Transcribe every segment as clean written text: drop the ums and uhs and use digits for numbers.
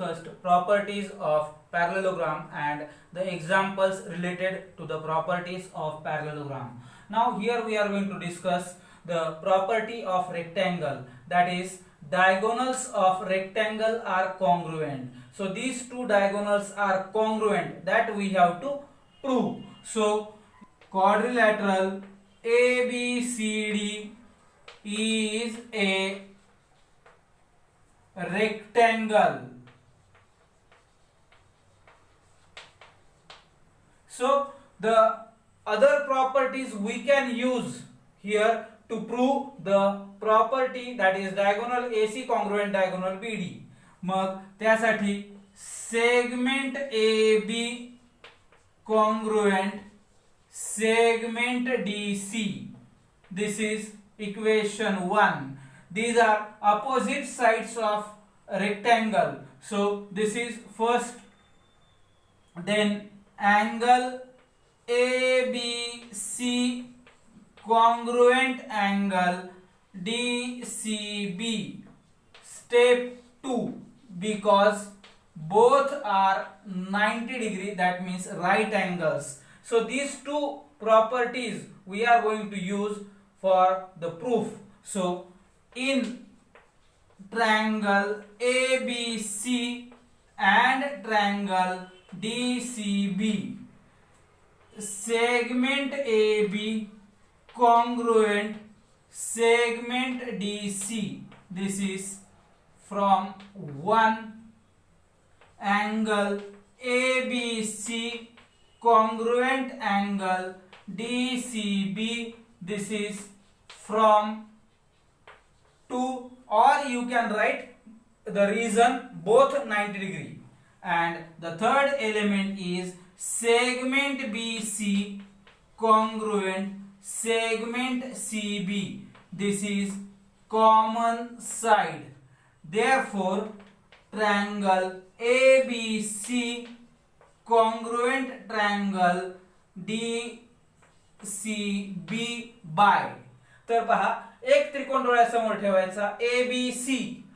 discussed properties of parallelogram and the examples related to the properties of parallelogram. Now here we are going to discuss the property of rectangle, that is diagonals of rectangle are congruent. So these two diagonals are congruent, that we have to prove. So quadrilateral ABCD is a rectangle. So the other properties we can use here to prove the property, that is diagonal AC congruent diagonal BD. मग त्यासाठी segment AB congruent segment DC. This is equation 1. These are opposite sides of rectangle. So this is first. Then angle ABC congruent angle DCB. Step 2, because both are 90 degree, that means right angles. So these two properties we are going to use for the proof. So in triangle ABC and triangle DCB, segment AB congruent segment DC. This is from 1. Angle ABC congruent angle DCB. This is from 2, or you can write the reason both 90 degree. And the third element is segment BC congruent segment CB. This is common side. Therefore triangle ABC congruent triangle DCB by. तर पहा, एक त्रिकोण डोळ्यासमोर ठेवायचा ABC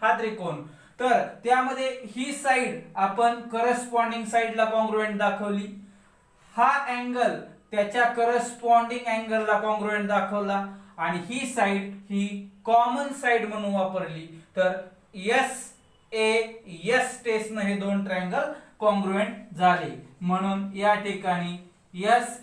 हा त्रिकोण. तर त्यामध्ये ही साइड आपण करस्पॉन्डिंग साइडला कॉन्ग्रुएंट दाखवली, हा अँगल त्याच्या करस्पॉन्डिंग अँगलला कॉन्ग्रुएंट दाखवला, आणि ही साइड ही कॉमन साइड म्हणून वापरली. तर एस टेस्टने हे दोन ट्रायंगल कॉन्ग्रुएंट झाले, म्हणून या ठिकाणी S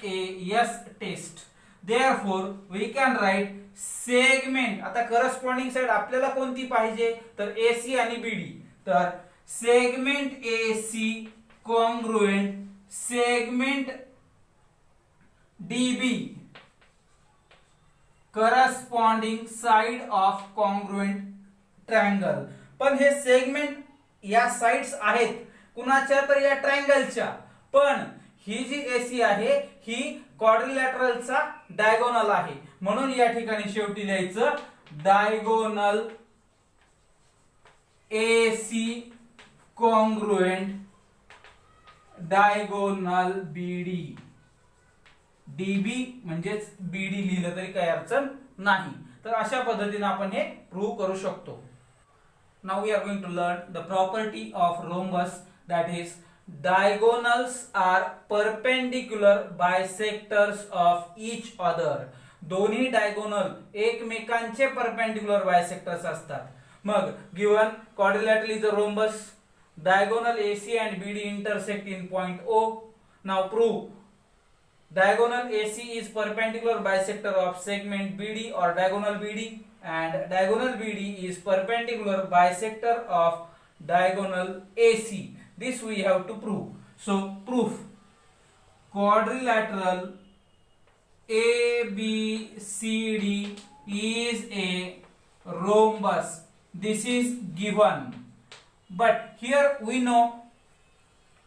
test. Therefore we can write segment. आता करस्पॉन्डिंग साइड आपल्याला कोणती पाहिजे, तर AC आणि BD. तर segment AC congruent segment DB corresponding side of congruent triangle. पण हे सेगमेंट या साइड्स आहेत कुणाच्या, तर या ट्रायंगलच्या. पण ही जी AC आहे ही क्वाड्रिलॅटरलचा डायगोनल आहे, म्हणून या ठिकाणी शेवटी द्यायचं diagonal AC congruent diagonal BD. DB म्हणजेच BD लिहिलं तरी काही अडचण नाही. तर अशा पद्धतीने आपण हे प्रूव्ह करू शकतो. Now we are going to learn the property of rhombus, that is diagonals are perpendicular bisectors of each other. दोन्ही डायगोनल एकमेकांचे परपेंडिक्युलर बायसेक्टर्स असतात. मग given quadrilateral is a rhombus, diagonal AC and BD intersect in point O. Now prove diagonal AC is perpendicular bisector of segment BD or diagonal BD, and diagonal BD is perpendicular bisector of diagonal AC. This we have to prove. So proof: quadrilateral ABCD is a rhombus. This is given, but here we know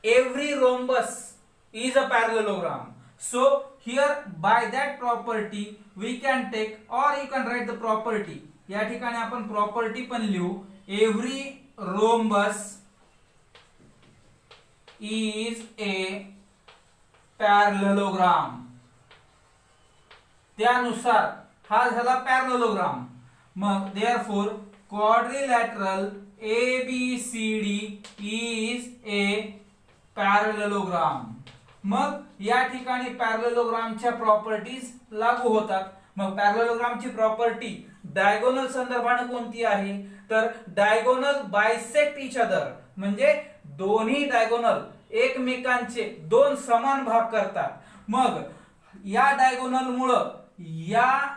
every rhombus is a parallelogram. So here by that property we can take, or you can write the property. या ठिकाणी आपण property पण लिहू, every rhombus is a parallelogram. त्यानुसार हा झाला parallelogram. मग therefore quadrilateral ABCD is a parallelogram. मग या ठिकाणी पॅरलेलोग्रामच्या प्रॉपर्टीज लागू होतात. मग पॅरलेलोग्रामची प्रॉपर्टी डायगोनल संदर्भाने कोणती आहे, तर डायगोनल बायसेक्ट इच अदर, म्हणजे दोन्ही डायगोनल एकमेकांचे दोन समान भाग करतात. मग या डायगोनल मुळे या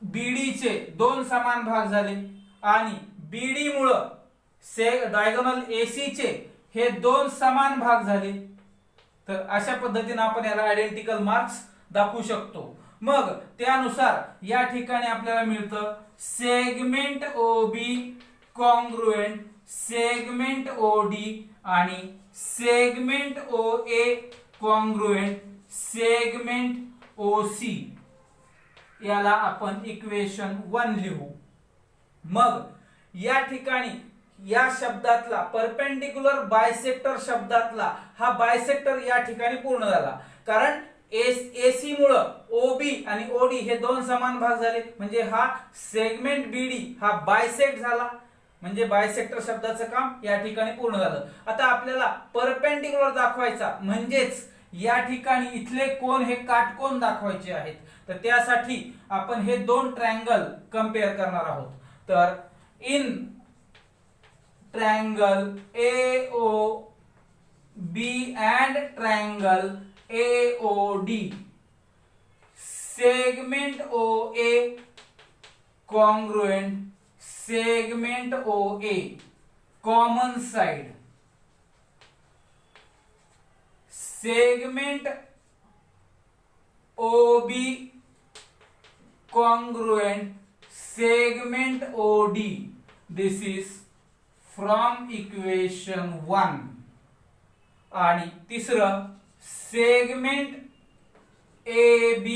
बीडीचे दोन समान भाग झाले आणि बीडी मुळे डायगोनल एसीचे हे दोन समान भाग झाले. तर अशा पद्धतीने आपण याला आयडेंटिकल मार्क्स दाखवू शकतो. मग त्यानुसार या ठिकाणी आपल्याला मिळतं सेगमेंट ओबी कॉन्ग्रुएंट सेगमेंट ओडी आणि सेगमेंट ओए कॉन्ग्रुएंट सेगमेंट ओसी. याला आपण इक्वेशन 1 लिहू. मग या ठिकाणी या शब्दातला परपेंडिक्युलर बायसेक्टर शब्दातला हा बायसेक्टर या ठिकाणी पूर्ण झाला, कारण एसी मुळे ओबी आणि ओडी हे दोन समान भाग झाले, म्हणजे हा सेगमेंट बीडी हा बायसेक्ट झाला, म्हणजे बायसेक्टर शब्दाचं काम या ठिकाणी पूर्ण झालं. आता आपल्याला परपेंडिक्युलर दाखवायचा, म्हणजेच या ठिकाणी इथले कोण हे काटकोन दाखवायचे आहेत. तर त्यासाठी आपण हे दोन ट्रायंगल कंपेअर करणार आहोत. तर in triangle AOB and triangle AOD, segment OA congruent segment OA, common side, segment OB congruent segment OD. This is from equation 1. आणि तिसरं segment AB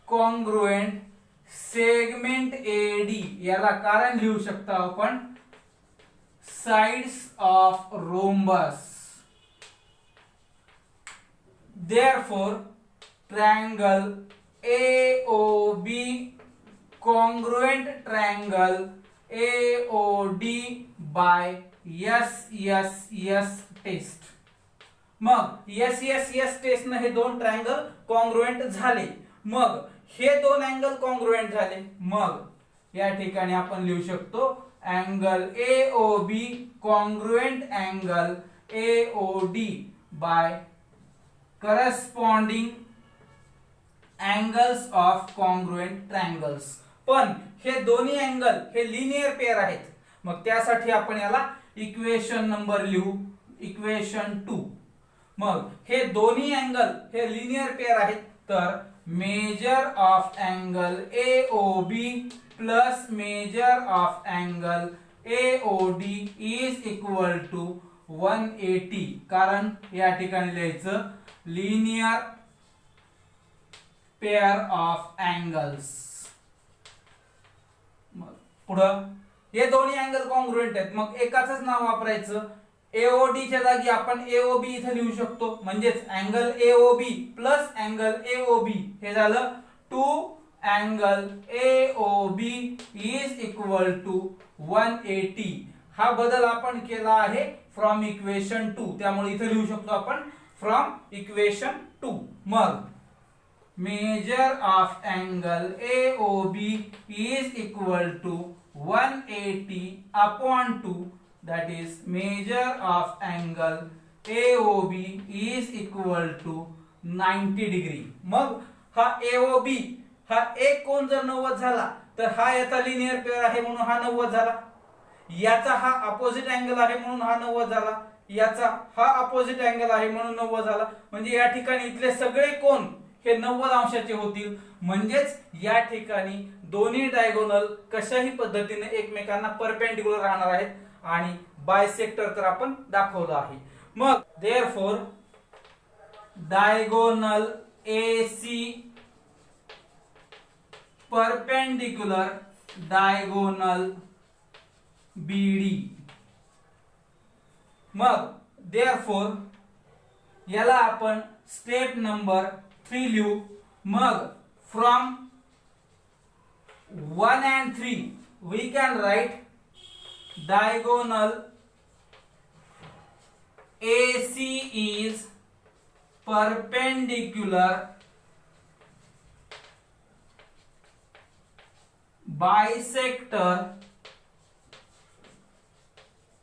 congruent segment AD. याला कारण लिहू शकता आपण sides of rhombus. Therefore triangle AOB congruent triangle AOD by SSS test. मग SSS test ने हे दोन ट्रायंगल कॉन्ग्रुएंट झाले. मग हे दोन अँगल कॉन्ग्रुएंट झाले. मग या ठिकाणी आपण लिहू शकतो angle AOB congruent angle AOD by corresponding angles of congruent triangles. पण हे दोन्ही अँगल हे लिनियर पेअर आहेत. मग त्यासाठी आपण याला इक्वेशन नंबर लिहू, इक्वेशन 2. मग हे दोन्ही अँगल हे लिनियर पेअर आहेत. तर measure of angle AOB plus measure of angle AOD is equal to 180. कारण या ठिकाणी लिहायचं लिनियर पेअर ऑफ अँगल्स. पुढं हे दोन्ही अँगल कॉन्ग्रुएंट आहेत. मग एकाच नाव वापरायचं. AOD च्या जागी आपण AOB इथे लिहू शकतो. म्हणजेच angle AOB plus angle AOB हे झालं 2 angle AOB is equal to 180. हा बदल आपण केला आहे फ्रॉम इक्वेशन 2. त्यामुळे इथे लिहू शकतो आपण फ्रॉम इक्वेशन 2. मग measure of angle AOB is equal to 180 upon 2, that is measure of angle AOB is equal to 90 degree. मग हा AOB हा एक कोण जर 90 झाला तर हा याचा लिनियर पेअर आहे म्हणून हा 90 झाला. याचा हा अपोजिट अँगल आहे म्हणून हा 90 झाला. याचा हा अपोजिट अँगल आहे म्हणून 90 झाला. म्हणजे या ठिकाणी इथले सगळे कोण हे 90 अंशाचे होतील. म्हणजेच या ठिकाणी दोन्ही डायगोनल कशाही पद्धतीने एकमेकांना परपेंडिक्युलर राहणार आहेत आणि बायसेक्टर तर आपण दाखवलं आहे. मग therefore diagonal AC perpendicular diagonal BD. मग देअरफॉर याला आपण स्टेप नंबर 3 लिहू. मग from 1 and 3 we can write diagonal AC is perpendicular bisector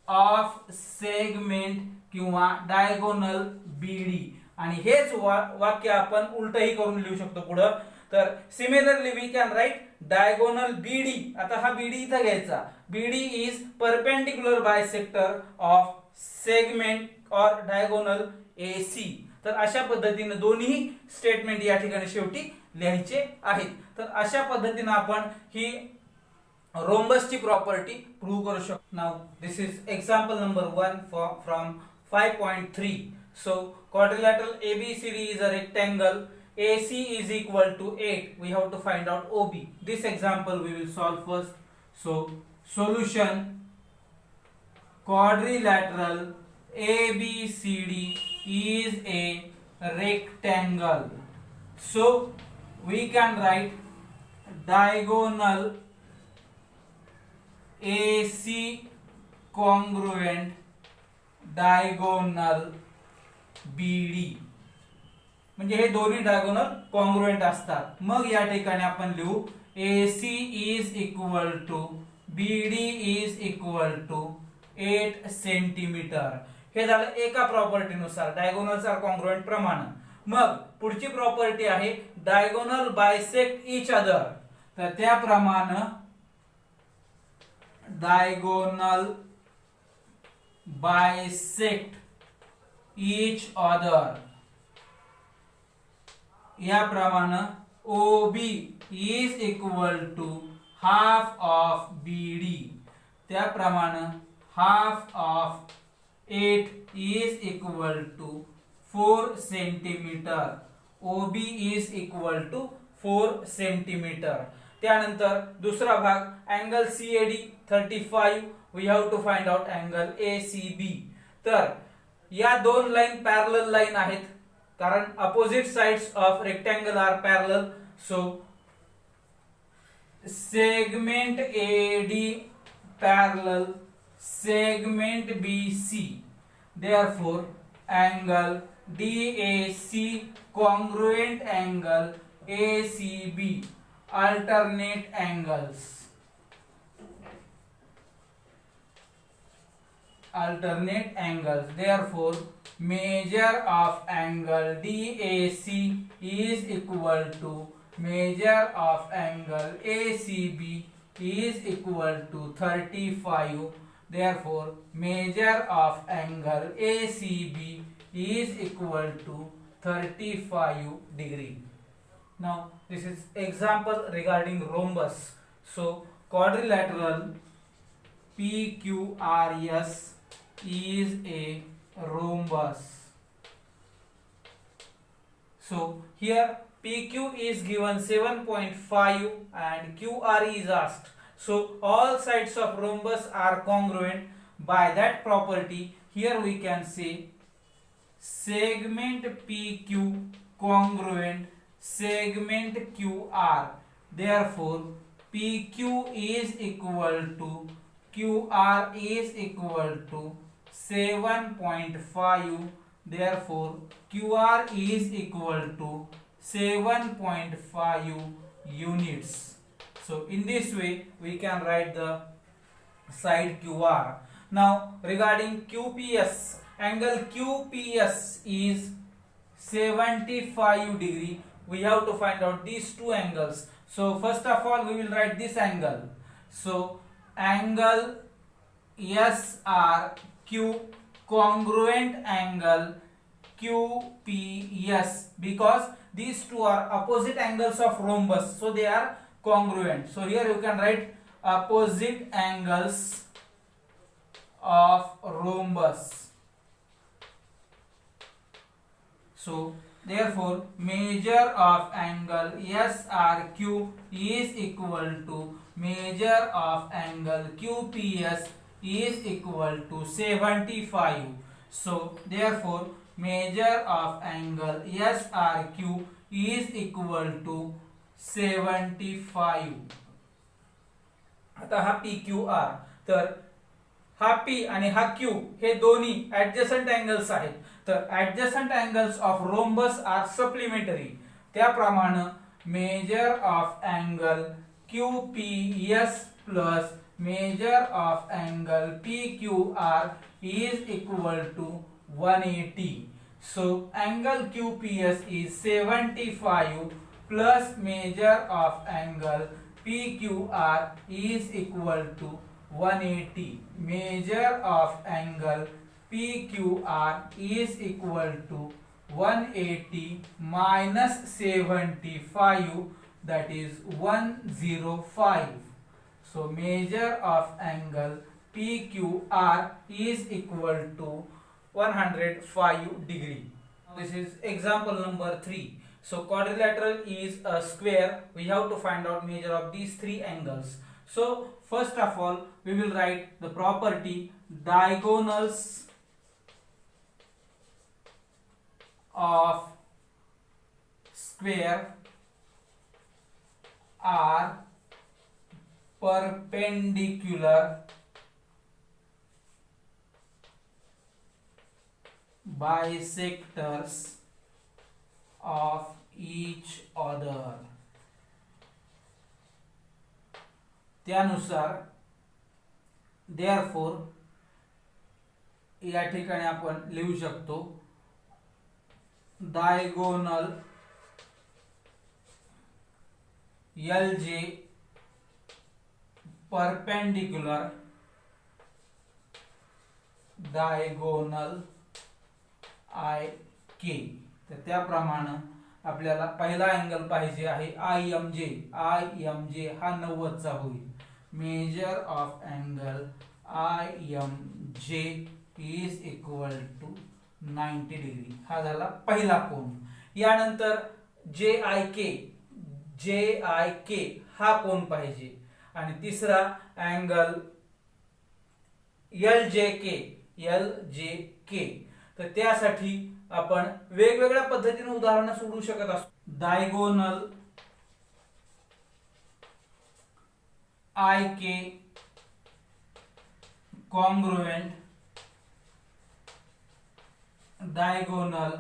of segment किंवा डायगोनल बीडी. आणि हेच वाक्य आपण उलटही करून लिहू शकतो पुढं. तर similarly we can write diagonal BD. आता हा बीडी इथं घ्यायचा. BD is perpendicular bisector of segment और डायगोनल एसी. तर अशा पद्धतीने दोन्ही स्टेटमेंट या ठिकाणी शेवटी लिहायचे आहेत. तर अशा पद्धतीने आपण ही रोम्बस ची प्रॉपर्टी प्रूव्ह करू शकतो. Now this is example number 1 from 5.3. So quadrilateral ABCD is a rectangle. AC is equal to 8. We have to find out OB. This example we will solve first. So solution: quadrilateral ABCD is a rectangle. So we can write diagonal AC congruent diagonal BD. म्हणजे हे दोन्ही diagonal congruent असतात. मग या ठिकाणी आपण लिहू AC is equal to BD is equal to 8 centimetre. हे झालं एका प्रॉपर्टी नुसार डायगोनलचा कॉन्ग्रुएंट प्रमाण. मग पुढची प्रॉपर्टी आहे डायगोनल बायसेक्ट इच अदर. तर त्याप्रमाणे diagonal bisect each other. याप्रमाणे OB is equal to half of BD. त्याप्रमाणे half of 8 is equal to 4 centimeter. OB is equal to 4 centimeter. त्यानंतर दुसरा भाग angle CAD 35. We have to find out angle ACB. तर या दोन line parallel line आहेत कारण opposite sides of rectangle are parallel. So segment AD parallel segment BC. Therefore angle DAC congruent angle ACB. Alternate angles. Alternate angles. Therefore, measure of angle DAC is equal to measure of angle ACB is equal to 35. Therefore, measure of angle ACB is equal to 35 degree. Now this is example regarding rhombus. So quadrilateral PQRS is a rhombus. So here PQ is given 7.5 and QRE is asked. So all sides of rhombus are congruent. By that property here we can say segment PQ congruent segment QR. Therefore PQ is equal to QR is equal to 7.5. Therefore QR is equal to 7.5 units. So in this way we can write the side QR. Now regarding QPS, angle QPS is 75 degree. We have to find out these two angles. So first of all we will write this angle. So angle SRQ congruent angle QPS, because these two are opposite angles of rhombus, so they are congruent. So here you can write opposite angles of rhombus. So therefore measure of angle SRQ is equal to measure of angle QPS is equal to 75. So therefore measure of angle SRQ is equal to 75. आता हा PQR. तर हा P आणि हा Q हे दोन्ही adjacent angles आहेत. तर adjacent angles of rhombus are supplementary. त्याप्रमाणे measure of angle QPS plus measure of angle PQR is equal to 180. So angle QPS is 75 plus measure of angle PQR is equal to 180. Measure of angle PQR is equal to 180 minus 75, that is 105. So measure of angle PQR is equal to 105 degree. This is example number 3. So quadrilateral is a square. We have to find out measure of these three angles. So first of all we will write the property diagonals of square are perpendicular bisectors of each other. त्यानुसार therefore या ठिकाणी आपण लिहू शकतो diagonal LJ perpendicular diagonal IK. तर त्याप्रमाणे आपल्याला पहिला अँगल पाहिजे आहे IMJ. IMJ हा 90 चा होईल. Measure of angle IMJ is equal to 90 degree. हा झाला पहिला कोन. यानंतर JIK हा कोन पाहिजे आणि तिसरा अँगल LJK. तर त्यासाठी आपण वेगवेगळ्या पद्धतीने उदाहरण सोडवू शकत असतो. Diagonal IK congruent diagonal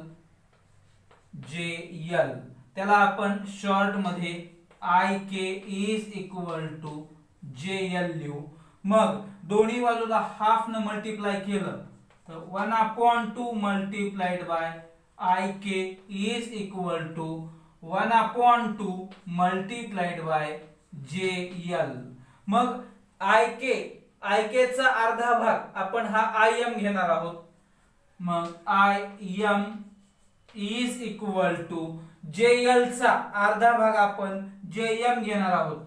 JL. त्याला आपण शॉर्ट मध्ये IK is equal to JL लिहू. मग दोन्ही बाजूला हाफ न मल्टिप्लाय केलं तर 1/2 multiplied by IK is equal to 1/2 multiplied by JL. मग IK चा अर्धा भाग आपण हा IM घेणार आहोत. मग IM is equal to JL चा अर्धा भाग आपण JM घेणार आहोत.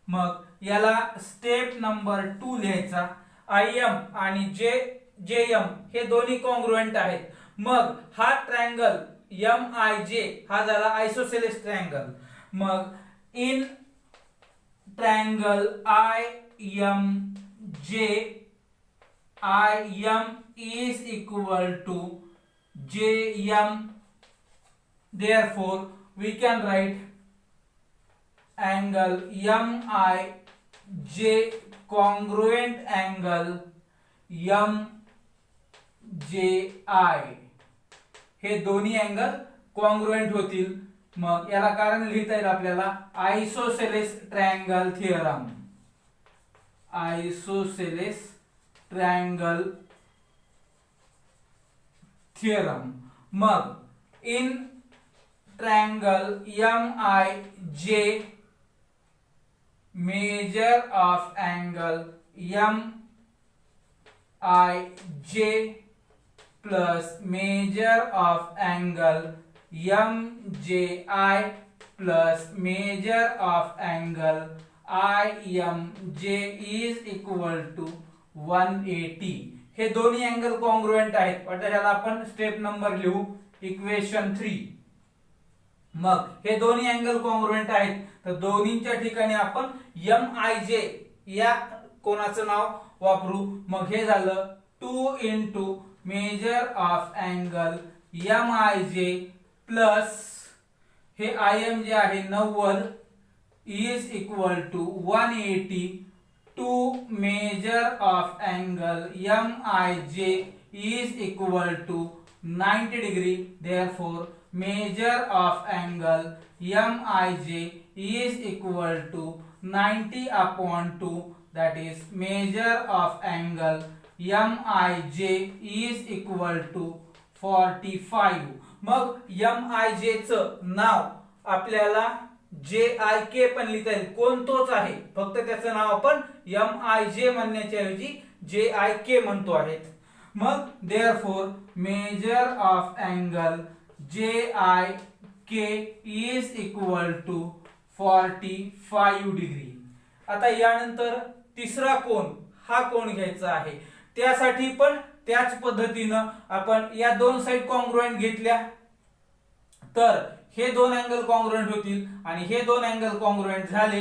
मग याला स्टेप नंबर 2 लिहायचा. IM आणि JM हे दोन्ही कॉन्ग्रुएंट आहेत. मग हा ट्रायंगल MIJ हा झाला आयसोसेलेस ट्रायंगल. मग in triangle IMJ IM is equal to JM. Therefore we can write angle MIJ congruent angle MJI. हे दोन्ही अँगल कॉन्ग्रुएंट होतील. मग याला कारण लिहिता येईल आपल्याला isosceles triangle theorem. Isosceles triangle theorem. मग in triangle MIJ measure of angle MIJ plus measure of angle MJI plus measure of angle IMJ is equal to 180. हे दोन्ही अँगल कॉन्ग्रुएंट आहेत. ह्याला आपण स्टेप नंबर लिहू इक्वेशन 3. मग हे दोन्ही अँगल कॉन्ग्रुएंट आहेत तर दोन्हींच्या ठिकाणी आपण MIJ या कोणाचं नाव वापरू. मग हे झालं 2 into measure of angle MIJ plus हे IM जे आहे 90 is equal to 180 to measure of angle MIJ is equal to 90 degree. Therefore measure of angle MIJ is equal to 90 upon 2, that is measure of angle MIJ is equal to 45. मग MIJ चं नाव आपल्याला JIK पण लिहिता येईल, कोण तोच आहे, फक्त त्याचं नाव आपण MIJ म्हणण्याच्या ऐवजी JIK म्हणतो आहेत. मग therefore measure of angle JIK is equal to 45 degree. आता यानंतर तिसरा कोन, हा कोन घ्यायचा आहे. त्यासाठी पण त्याच पद्धतीनं आपण या दोन साइड कॉन्ग्रुएंट घेतल्या तर हे दोन अँगल कॉन्ग्रुएंट होतील आणि हे दोन अँगल कॉन्ग्रुएंट झाले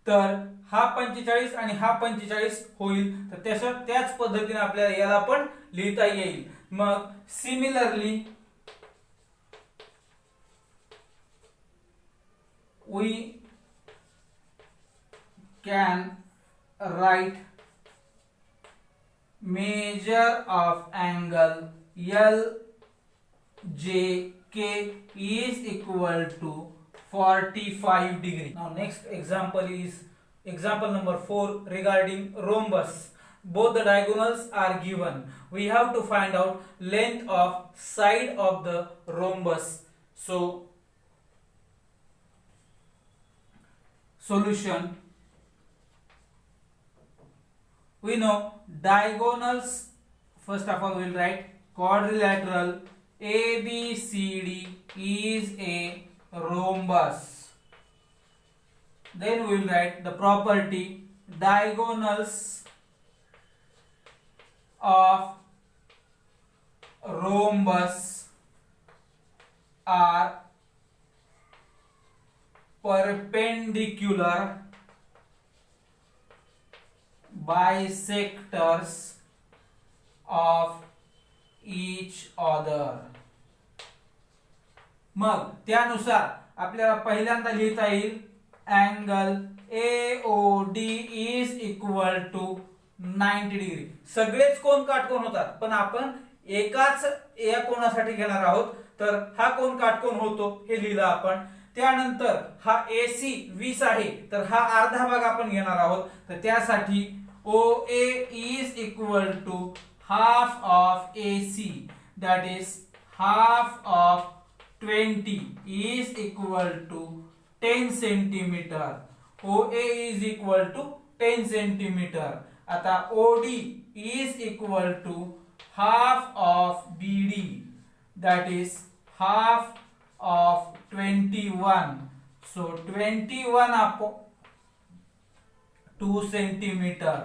तर हा 45 आणि हा 45 होईल. तर त्याच पद्धतीने आपल्याला याला पण लिहिता येईल. मग similarly we can write measure of angle LJK is equal to 45 degree. Now next example is example number 4 regarding rhombus. Both the diagonals are given. We have to find out length of side of the rhombus. So solution, we know diagonals. First of all we will write quadrilateral ABCD is a rhombus. Then we will write the property diagonals of rhombus are perpendicular bisectors of each other. मग त्यानुसार आपल्याला पहिल्यांदा लिहिता येईल angle AOD is equal to 90 degree. सगळेच कोन काटकोन होतात पण आपण एकाच या कोनासाठी घेणार आहोत, तर हा कोन काटकोन होतो हे लिहिलं आपण. त्यानंतर हा AC 20 आहे तर हा अर्धा भाग आपण घेणार आहोत, तर त्यासाठी OA is equal to half of AC, that is half of 20 is equal to 10 centimeter. OA is equal to 10 centimeter. आता OD is equal to half of BD, that is half of 21. So 21 upon 2 centimeter.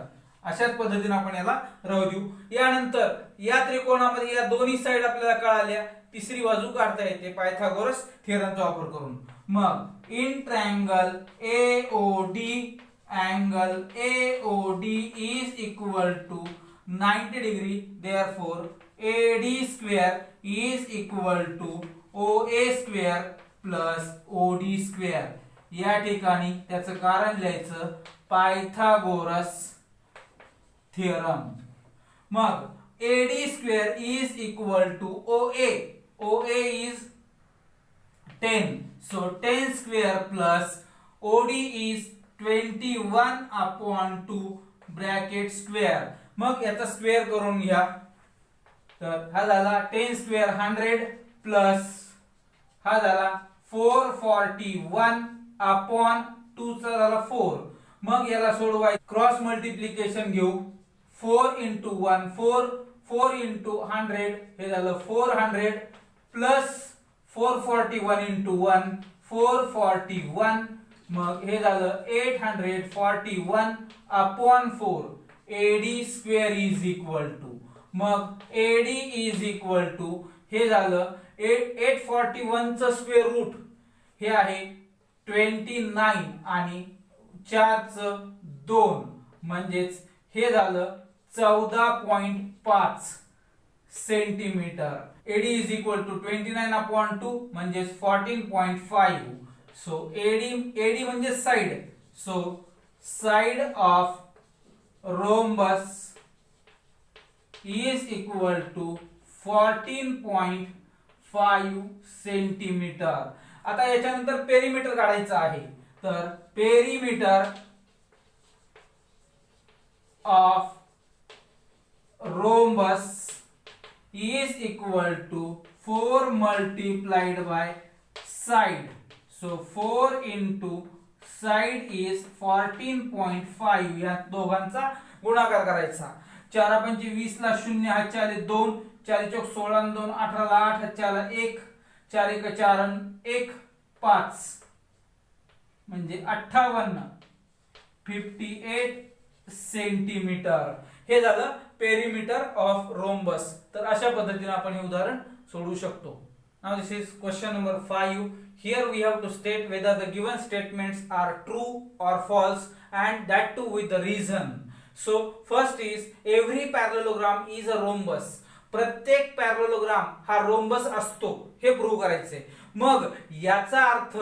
अशाच पद्धतीने आपण याला राहू देऊ. यानंतर या त्रिकोणामध्ये या दोन्ही साइड आपल्याला कळाल्या, तिसरी बाजू काढता येते पायथागोरस थिअरमचा वापर करून. मग in triangle AOD angle AOD is equal to 90 degree. Therefore AD square is equal to OA square plus OD square. या ठिकाणी त्याचं कारण लिहायचं पायथागोरस थिअरम. मग AD square is equal to OA. OA is 10. So 10 square plus OD is 21 upon 2 bracket square. मग याचा square करून घ्या, तर हा झाला 10 स्क्वेअर 100 प्लस हा झाला 441 अपॉन 2 चा झाला 4. मग याला सोडवाय क्रॉस मल्टिप्लिकेशन घेऊ. 4 into 1 4, 4 into 100 हे झालं 400 प्लस 441 into 1 441. मग हे झालं 841 upon 4. AD square is equal to, मग AD इज इक्वल टू हे झालं 841 चं स्क्वेअर रूट हे आहे 29 आणि 4 चं 2 म्हणजेच हे झालं 14.5 centimetre. AD is equal to 29 upon 2 म्हणजेच 14.5. सो AD म्हणजे side. So side of rhombus is equal to 14.5 centimetre. आता याच्यानंतर पेरिमीटर काढायचं आहे. तर perimeter of rhombus is equal to 4 multiplied by side. So 4 into side is 14.5. या दोघांचा गुणाकार करायचा. 4 पंचे 20 ला 0 हातच्या आले 2, 4 चौक 16 आणि 2 18 ला 8 हातच्या आला 1, 4 एक 4 आणि 1 5 म्हणजे 58 सेंटीमीटर. हे झालं पेरिमीटर ऑफ रोम्बस. तर अशा पद्धतीने आपण हे उदाहरण सोडवू शकतो. Now this is question number 5. Here we have to state whether the given statements are true or false and that too with the reason. So first is every parallelogram is a rhombus. प्रत्येक parallelogram हा rhombus असतो हे prove करायचे. मग याचा अर्थ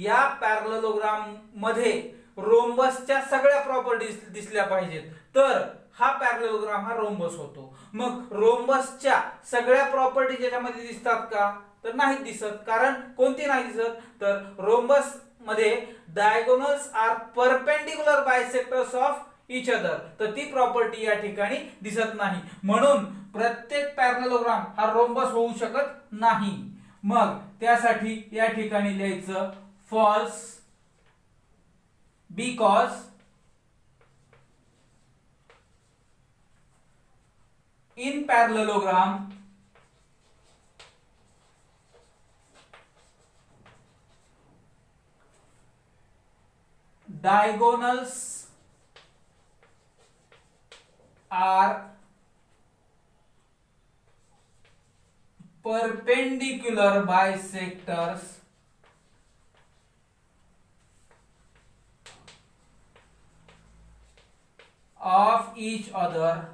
या parallelogram मध्ये रोम्बसच्या सगळ्या प्रॉपर्टीज दिसल्या पाहिजेत तर हा पॅरलोग्राम हा रोम्बस होतो. मग रोम्बसच्या सगळ्या प्रॉपर्टीज याच्यामध्ये दिसतात का? तर नाही दिसत. कारण कोणती नाही दिसत? तर रोम्बस मध्ये diagonals are perpendicular bisectors of each other. तर ती प्रॉपर्टी या ठिकाणी दिसत नाही. म्हणून प्रत्येक पॅरलेलोग्राम हा रोम्बस होऊ शकत नाही. मग त्यासाठी या ठिकाणी लिहायचं false because in parallelogram diagonals are perpendicular bisectors of each other.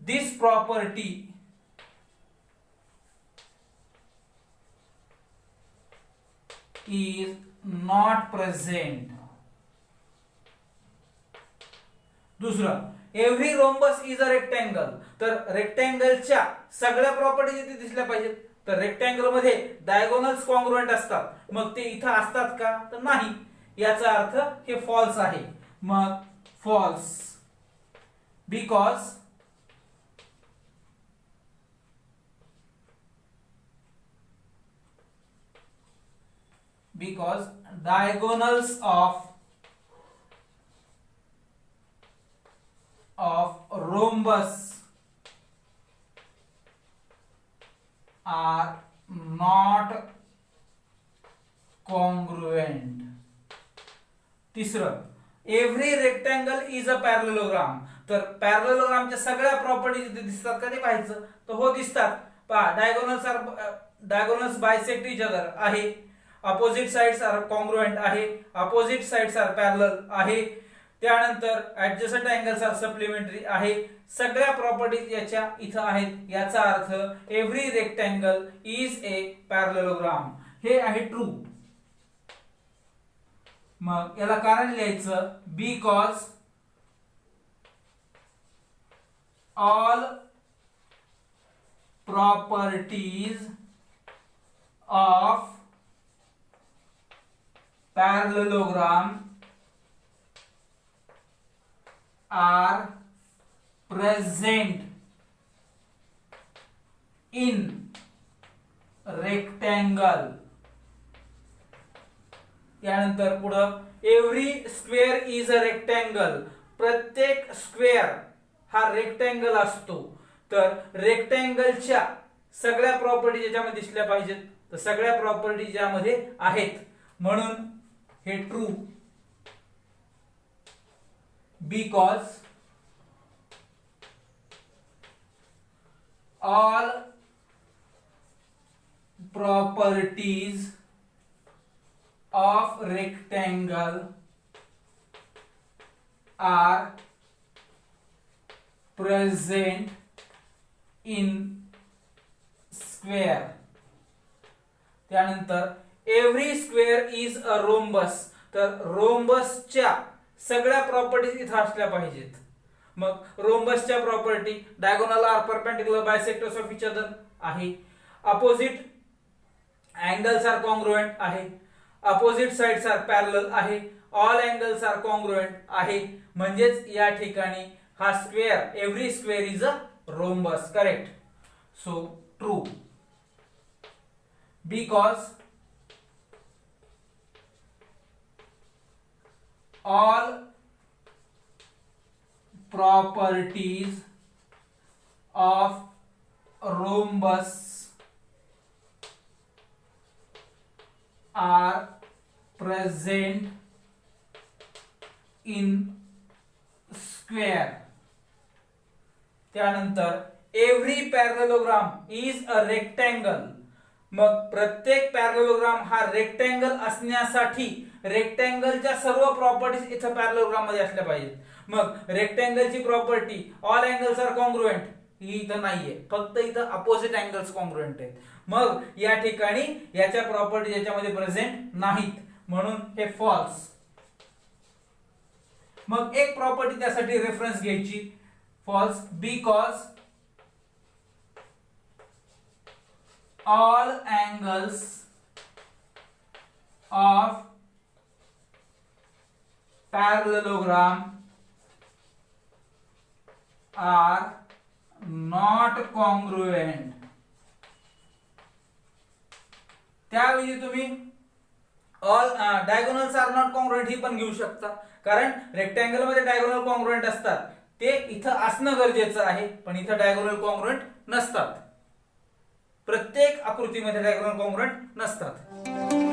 This property is not present. दुसरं, every rhombus is a rectangle. तर रेक्टँगलच्या सगळ्या प्रॉपर्टीज इथे दिसल्या पाहिजेत. तर रेक्टँगल मध्ये डायगोनल्स कॉन्ग्रुएंट असतात. मग ते इथं असतात का? तर नाही. याचा अर्थ हे फॉल्स आहे. मग false because diagonals of rhombus are not congruent. तिसरं, every rectangle is a parallelogram. तर पॅरलेलोग्रामच्या सगळ्या प्रॉपर्टीज इथे दिसतात का? ते पाहायचं. तर हो दिसतात. पहा, डायगोनल्स बायसेक्ट इच अदर आहे. अपोजिट साइड्स आर कॉन्ग्रुएंट आहे. अपोजिट साइड्स आर पॅरलल आहे. त्यानंतर ऍडजसंट अँगल्स आर सप्लिमेंटरी आहे. सगळ्या प्रॉपर्टीज याच्या इथं आहेत. याचा अर्थ every rectangle is a parallelogram. हे आहे ट्रू. मग याला कारण लिहायचं because all properties of parallelogram are present in rectangle. त्यानंतर पुढं every square is a rectangle. प्रत्येक स्क्वेअर हा रेक्टँगल असतो. तर रेक्टँगलच्या सगळ्या प्रॉपर्टी याच्यामध्ये दिसल्या पाहिजेत. तर सगळ्या प्रॉपर्टी ज्यामध्ये आहेत म्हणून हे true. Because all properties of rectangle are present in square. त्यानंतर every square is a rhombus. तर रोम्बसच्या सगळ्या प्रॉपर्टीज इथं असल्या पाहिजेत. मग रोम्बसच्या property diagonal are perpendicular bisectors of each other आहे, अपोजिट अँगल्स आर कॉन्ग्रुएंट आहे, अपोजिट साइड्स आर पॅरलल आहे, ऑल अँगल्स आर कॉन्ग्रुएंट आहे. म्हणजेच या ठिकाणी हा square, every square is a rhombus. Correct. So true, because all properties of rhombus are present in square. त्यानंतर every parallelogram is a rectangle. मग प्रत्येक parallelogram हा रेक्टँगल असण्यासाठी रेक्टँगलच्या सर्व प्रॉपर्टीज इथं पॅरलेलोग्राम मध्ये असल्या पाहिजेत. मग रेक्टँगलची property all angles are congruent ही इथं नाहीये, फक्त इथं अपोजिट अँगल्स कॉन्ग्रुएंट आहेत. मग या ठिकाणी याच्या प्रॉपर्टी याच्यामध्ये प्रेझेंट नाहीत, म्हणून हे फॉल्स. मग एक प्रॉपर्टी त्यासाठी रेफरन्स घ्यायची, false, because all angles of parallelogram are not congruent. त्यावेळी तुम्ही all diagonals are not congruent ही पण घेऊ शकता, कारण रेक्टँगल मध्ये डायगोनल कॉन्ग्रुएंट असतात, ते इथं असणं गरजेचं आहे, पण इथं डायगोनल कॉन्ग्रुएंट नसतात. प्रत्येक आकृतीमध्ये डायगोनल कॉन्ग्रुएंट नसतात.